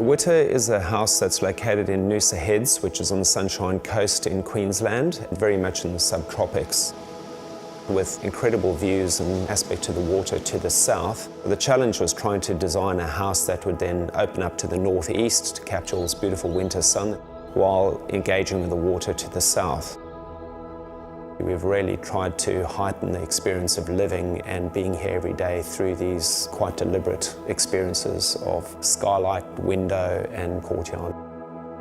Witter is a house that's located in Noosa Heads, which is on the Sunshine Coast in Queensland, very much in the subtropics, with incredible views and aspect to the water to the south. The challenge was trying to design a house that would then open up to the northeast to capture all this beautiful winter sun while engaging with the water to the south. We've really tried to heighten the experience of living and being here every day through these quite deliberate experiences of skylight, window and courtyard.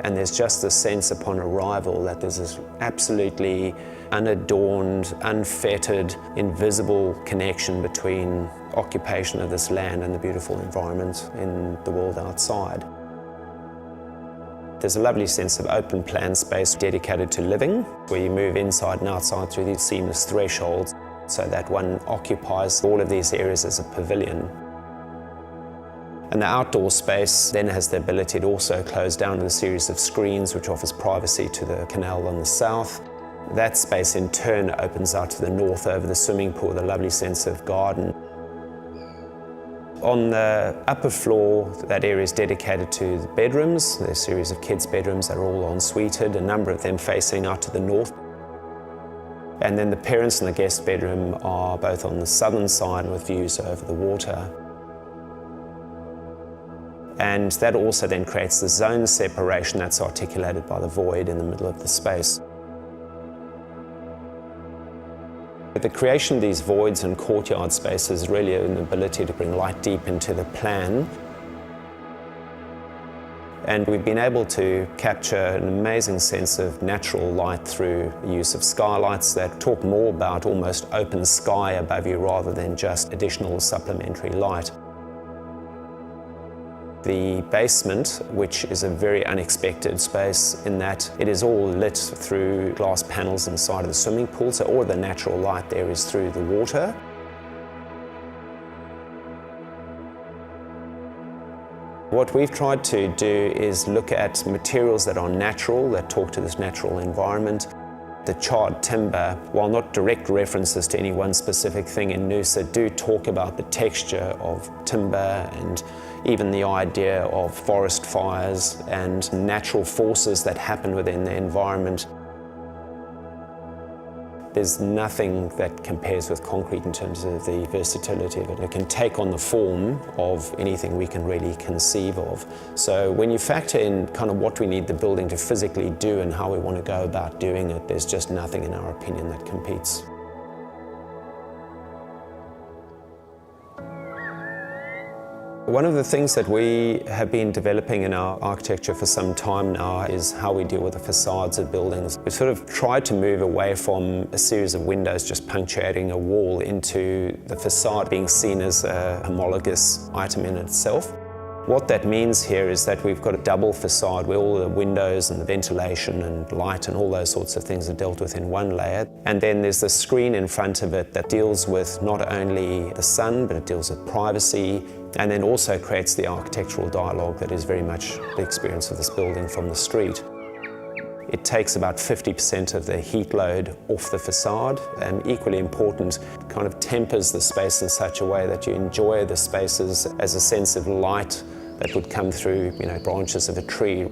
And there's just this sense upon arrival that there's this absolutely unadorned, unfettered, invisible connection between occupation of this land and the beautiful environment in the world outside. There's a lovely sense of open plan space dedicated to living, where you move inside and outside through these seamless thresholds so that one occupies all of these areas as a pavilion. And the outdoor space then has the ability to also close down with a series of screens which offers privacy to the canal on the south. That space in turn opens out to the north over the swimming pool with a lovely sense of garden. On the upper floor, that area is dedicated to the bedrooms. There's a series of kids' bedrooms that are all en-suited, a number of them facing out to the north. And then the parents and the guest bedroom are both on the southern side with views over the water. And that also then creates the zone separation that's articulated by the void in the middle of the space. The creation of these voids and courtyard spaces is really an ability to bring light deep into the plan. And we've been able to capture an amazing sense of natural light through the use of skylights that talk more about almost open sky above you rather than just additional supplementary light. The basement, which is a very unexpected space in that it is all lit through glass panels inside of the swimming pool, so all of the natural light there is through the water. What we've tried to do is look at materials that are natural, that talk to this natural environment. The charred timber, while not direct references to any one specific thing in Noosa, do talk about the texture of timber and even the idea of forest fires and natural forces that happen within the environment. There's nothing that compares with concrete in terms of the versatility of it. It can take on the form of anything we can really conceive of. So when you factor in kind of what we need the building to physically do and how we want to go about doing it, there's just nothing in our opinion that competes. One of the things that we have been developing in our architecture for some time now is how we deal with the facades of buildings. We've sort of tried to move away from a series of windows just punctuating a wall into the facade being seen as a homologous item in itself. What that means here is that we've got a double facade where all the windows and the ventilation and light and all those sorts of things are dealt with in one layer. And then there's the screen in front of it that deals with not only the sun, but it deals with privacy, and then also creates the architectural dialogue that is very much the experience of this building from the street. It takes about 50% of the heat load off the facade, and equally important, kind of tempers the space in such a way that you enjoy the spaces as a sense of light that would come through, branches of a tree.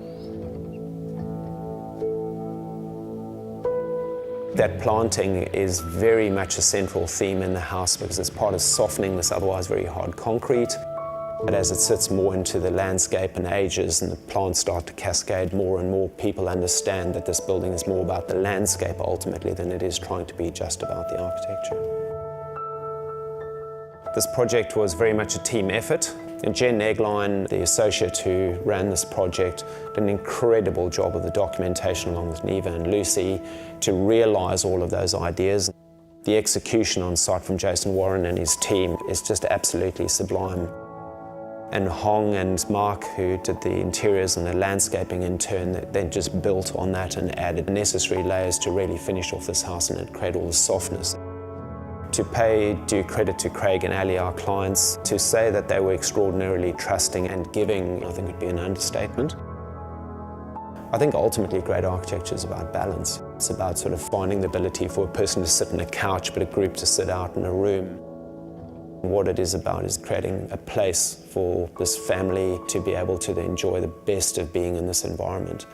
That planting is very much a central theme in the house because it's part of softening this otherwise very hard concrete. But as it sits more into the landscape and ages and the plants start to cascade more and more, people understand that this building is more about the landscape ultimately than it is trying to be just about the architecture. This project was very much a team effort. And Jen Eggline, the associate who ran this project, did an incredible job of the documentation along with Neva and Lucy to realise all of those ideas. The execution on site from Jason Warren and his team is just absolutely sublime. And Hong and Mark, who did the interiors and the landscaping in turn, then just built on that and added necessary layers to really finish off this house and it create all the softness. To pay due credit to Craig and Ali, our clients, to say that they were extraordinarily trusting and giving, I think would be an understatement. I think ultimately great architecture is about balance. It's about sort of finding the ability for a person to sit on a couch but a group to sit out in a room. What it is about is creating a place for this family to be able to enjoy the best of being in this environment.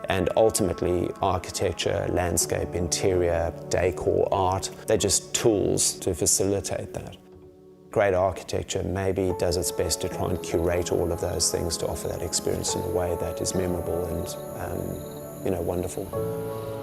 And ultimately, architecture, landscape, interior, decor, art, they're just tools to facilitate that. Great architecture maybe does its best to try and curate all of those things to offer that experience in a way that is memorable and wonderful.